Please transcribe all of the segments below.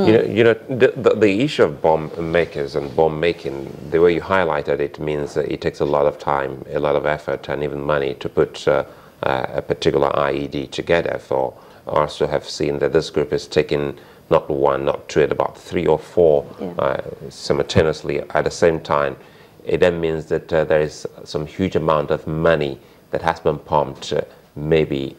The issue of bomb makers and bomb making, the way you highlighted it, means that it takes a lot of time, a lot of effort, and even money to put a particular IED together. For us to have seen that this group is taking not one, not two, about 3 or 4 simultaneously at the same time, it then means that there is some huge amount of money that has been pumped maybe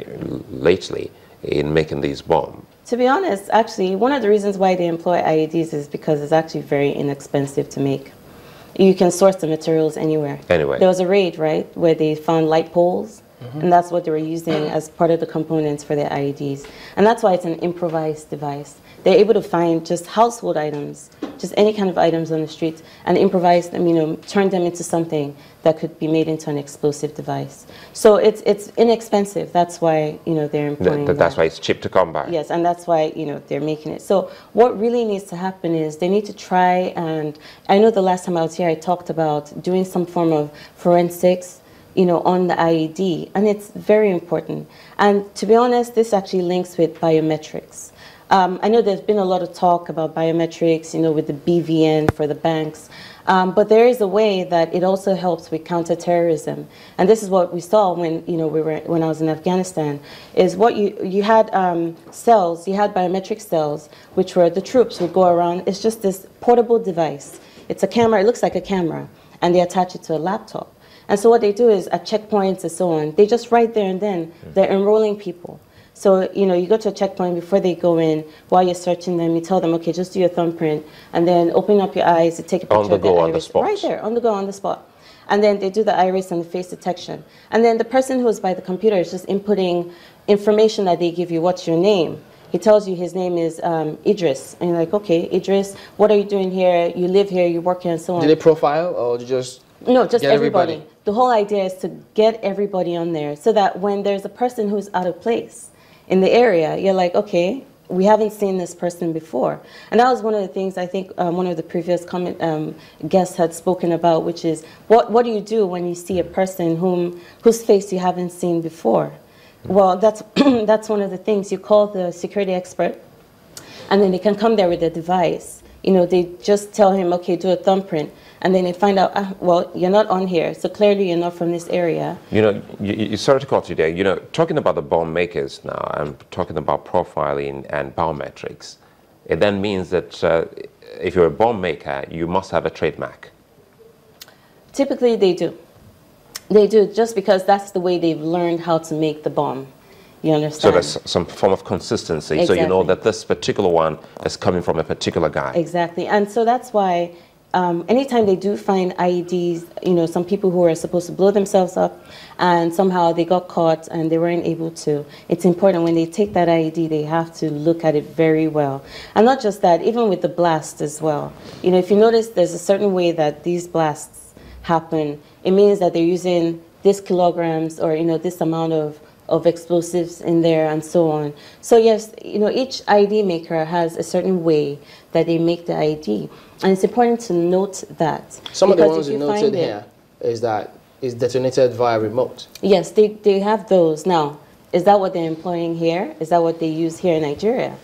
lately in making these bombs. To be honest, actually, one of the reasons why they employ IEDs is because it's actually very inexpensive to make. You can source the materials anywhere. Anyway. There was a raid, right, where they found light poles, and that's what they were using as part of the components for their IEDs. And that's why it's an improvised device. They're able to find just household items, just any kind of items on the streets, and improvise them, turn them into something that could be made into an explosive device. So it's inexpensive. That's why, they're employing That's why it's cheap to come by. Yes, and that's why, they're making it. So what really needs to happen is they need to try, and I know the last time I was here, I talked about doing some form of forensics, on the IED, and it's very important. And to be honest, this actually links with biometrics. I know there's been a lot of talk about biometrics, with the BVN for the banks, but there is a way that it also helps with counterterrorism. And this is what we saw when, when I was in Afghanistan, is what you had cells, you had biometric cells, which were the troops would go around. It's just this portable device. It's a camera, it looks like a camera, and they attach it to a laptop. And so what they do is at checkpoints and so on, they just right there and then, they're enrolling people. So, you go to a checkpoint before they go in. While you're searching them, you tell them, okay, just do your thumbprint, and then open up your eyes, you take a picture of the iris. On the spot. Right there, on the go, on the spot. And then they do the iris and the face detection. And then the person who's by the computer is just inputting information that they give you. What's your name? He tells you his name is Idris. And you're like, okay, Idris, what are you doing here? You live here, you work here, and so on. Do they profile, or just... No, just everybody. The whole idea is to get everybody on there so that when there's a person who's out of place in the area, you're like, okay, we haven't seen this person before. And that was one of the things I think one of the previous guests had spoken about, which is what do you do when you see a person whose face you haven't seen before? Well, that's, that's one of the things. You call the security expert, and then they can come there with a device. They just tell him, okay, do a thumbprint. And then they find out, well, you're not on here, so clearly you're not from this area. You started to call today, talking about the bomb makers now, I'm talking about profiling and biometrics. It then means that if you're a bomb maker, you must have a trademark. Typically, they do. They do, just because that's the way they've learned how to make the bomb. You understand? So there's some form of consistency, exactly. So you know that this particular one is coming from a particular guy. Exactly, and so that's why anytime they do find IEDs, some people who are supposed to blow themselves up and somehow they got caught and they weren't able to, it's important when they take that IED, they have to look at it very well. And not just that, even with the blast as well. If you notice, there's a certain way that these blasts happen. It means that they're using this kilograms or, this amount of explosives in there and so on. So yes, each IED maker has a certain way that they make the IED. And it's important to note that. Some of the ones you noted here is that it's detonated via remote. Yes, they have those. Now, is that what they're employing here? Is that what they use here in Nigeria?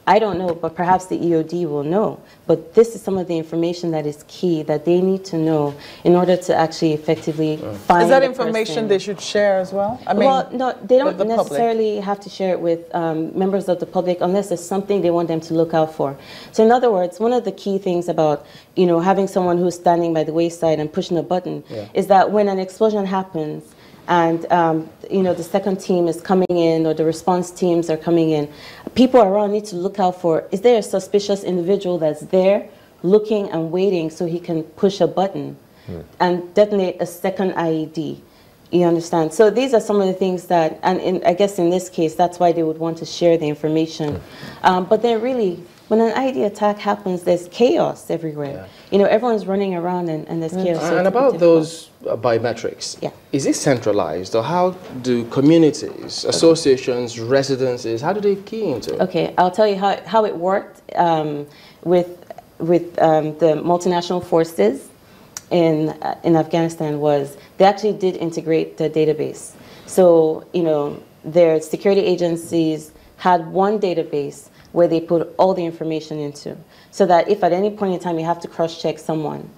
I don't know, but perhaps the EOD will know. But this is some of the information that is key that they need to know in order to actually effectively find. Is that information they should share as well? I mean, well, no, they don't necessarily have to share it with members of the public unless there's something they want them to look out for. So in other words, one of the key things about having someone who's standing by the wayside and pushing a button is that when an explosion happens, and the second team is coming in or the response teams are coming in, people around need to look out for, is there a suspicious individual that's there looking and waiting so he can push a button and detonate a second IED? You understand? So these are some of the things that, and I guess in this case, that's why they would want to share the information. But then really, when an IED attack happens, there's chaos everywhere. Everyone's running around and there's chaos. So and about those biometrics, is it centralized, or how do communities, associations, residences, how do they key into it? Okay, I'll tell you how it worked with the multinational forces in Afghanistan was they actually did integrate the database. So, their security agencies had one database where they put all the information into, so that if at any point in time you have to cross-check someone,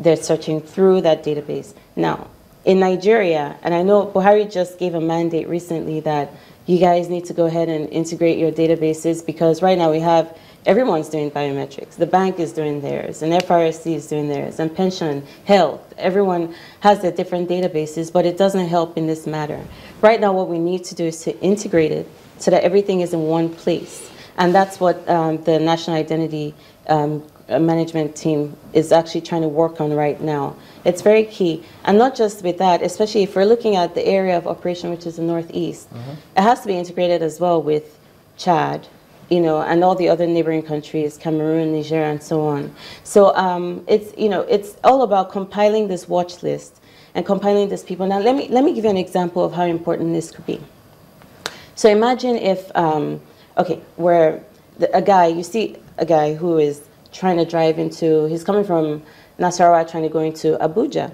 they're searching through that database. Now, in Nigeria, and I know Buhari just gave a mandate recently that you guys need to go ahead and integrate your databases, because right now we have, everyone's doing biometrics. The bank is doing theirs, and FRSC is doing theirs, and pension, health. Everyone has their different databases, but it doesn't help in this matter. Right now what we need to do is to integrate it so that everything is in one place. And that's what the National Identity Management Team is actually trying to work on right now. It's very key. And not just with that, especially if we're looking at the area of operation, which is the Northeast, it has to be integrated as well with Chad, you know, and all the other neighboring countries, Cameroon, Niger, and so on. So it's, you know, it's all about compiling this watch list and compiling these people. Now, let me give you an example of how important this could be. So imagine if, okay, where a guy, you see a guy who is trying to drive into, he's coming from Nasarawa trying to go into Abuja.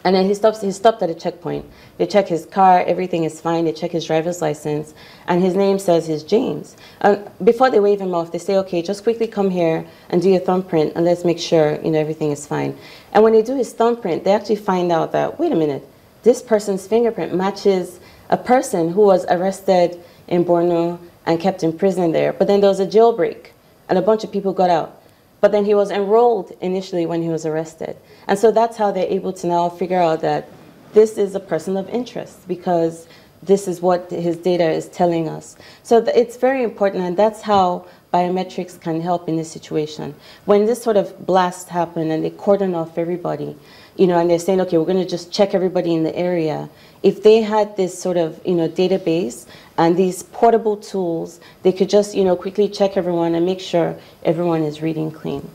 And then he stopped at a checkpoint. They check his car, everything is fine. They check his driver's license, and his name says he's James. And before they wave him off, they say, okay, just quickly come here and do your thumbprint, and let's make sure, you know, everything is fine. And when they do his thumbprint, they actually find out that, wait a minute, this person's fingerprint matches a person who was arrested in Borno and kept in prison there. But then there was a jailbreak, and a bunch of people got out. But then he was enrolled initially when he was arrested. And so that's how they're able to now figure out that this is a person of interest, because this is what his data is telling us. So it's very important, and that's how biometrics can help in this situation. When this sort of blast happened and they cordon off everybody, you know, and they're saying, okay, we're going to just check everybody in the area. If they had this sort of, you know, database and these portable tools, they could just, you know, quickly check everyone and make sure everyone is reading clean.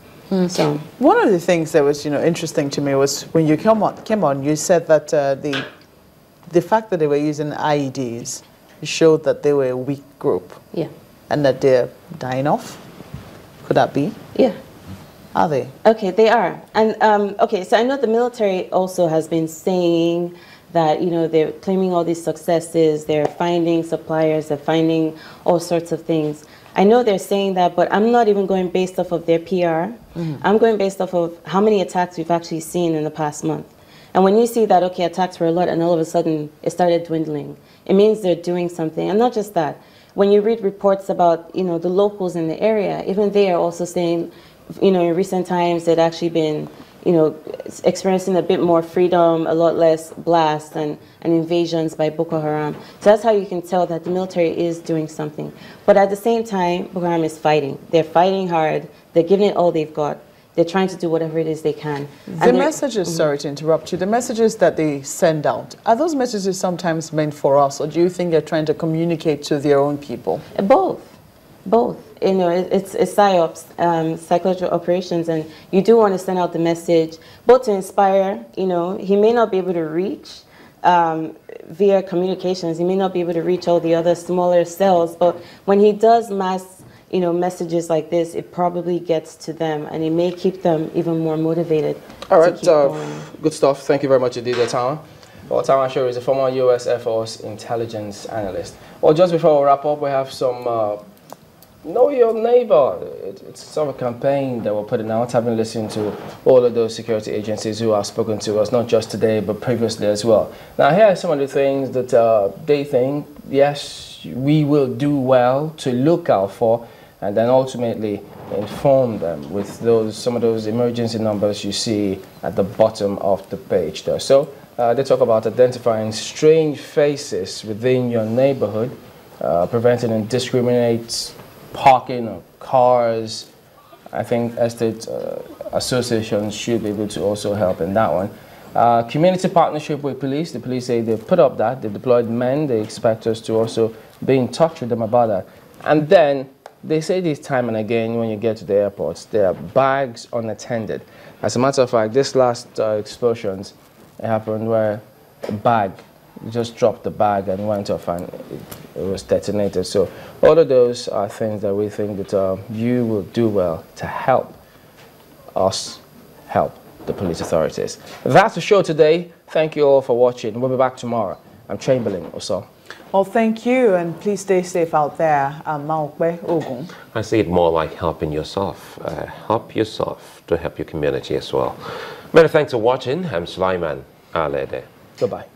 So one of the things that was, you know, interesting to me was when you came on, you said that the fact that they were using IEDs showed that they were a weak group. Yeah. And that they're dying off. Could that be? Yeah. Are they? Okay, they are. And okay, so I know the military also has been saying that, you know, they're claiming all these successes, they're finding suppliers, they're finding all sorts of things. I know they're saying that, but I'm not even going based off of their PR. I'm going based off of how many attacks we've actually seen in the past month. And when you see that, okay, attacks were a lot and all of a sudden it started dwindling, it means they're doing something. And not just that. When you read reports about, you know, the locals in the area, even they are also saying, you know, in recent times they'd actually been, you know, experiencing a bit more freedom, a lot less blasts and invasions by Boko Haram. So that's how you can tell that the military is doing something. But at the same time, Boko Haram is fighting. They're fighting hard. They're giving it all they've got. They're trying to do whatever it is they can. The messages, sorry to interrupt you, the messages that they send out, are those messages sometimes meant for us, or do you think they're trying to communicate to their own people? Both. Both. You know, it's PSYOPs, psychological operations, and you do want to send out the message, both to inspire. You know, he may not be able to reach via communications, he may not be able to reach all the other smaller cells, but when he does mass, you know, messages like this, it probably gets to them, and it may keep them even more motivated. All right, good stuff. Thank you very much indeed, Otama. Well, Otama Ashiru is a former US Air Force intelligence analyst. Well, just before we wrap up, we have some Know Your Neighbor. It's sort of a campaign that we're putting out, having listened to all of those security agencies who have spoken to us, not just today, but previously as well. Now, here are some of the things that they think, yes, we will do well to look out for, and then ultimately inform them with some of those emergency numbers you see at the bottom of the page there. So they talk about identifying strange faces within your neighborhood, preventing indiscriminate parking of cars. I think estate associations should be able to also help in that one. Community partnership with police. The police say they've put up that, they deployed men. They expect us to also be in touch with them about that. And then they say this time and again when you get to the airports, there are bags unattended. As a matter of fact, this last explosions happened where a bag, just dropped the bag and went off and it was detonated. So all of those are things that we think that you will do well to help us help the police authorities. That's the show today. Thank you all for watching. We'll be back tomorrow. I'm Chamberlain Oso. Well, thank you, and please stay safe out there. Maokbe Ogun. I see it more like helping yourself. Help yourself to help your community as well. Many thanks for watching. I'm Sulaiman Alede. Goodbye.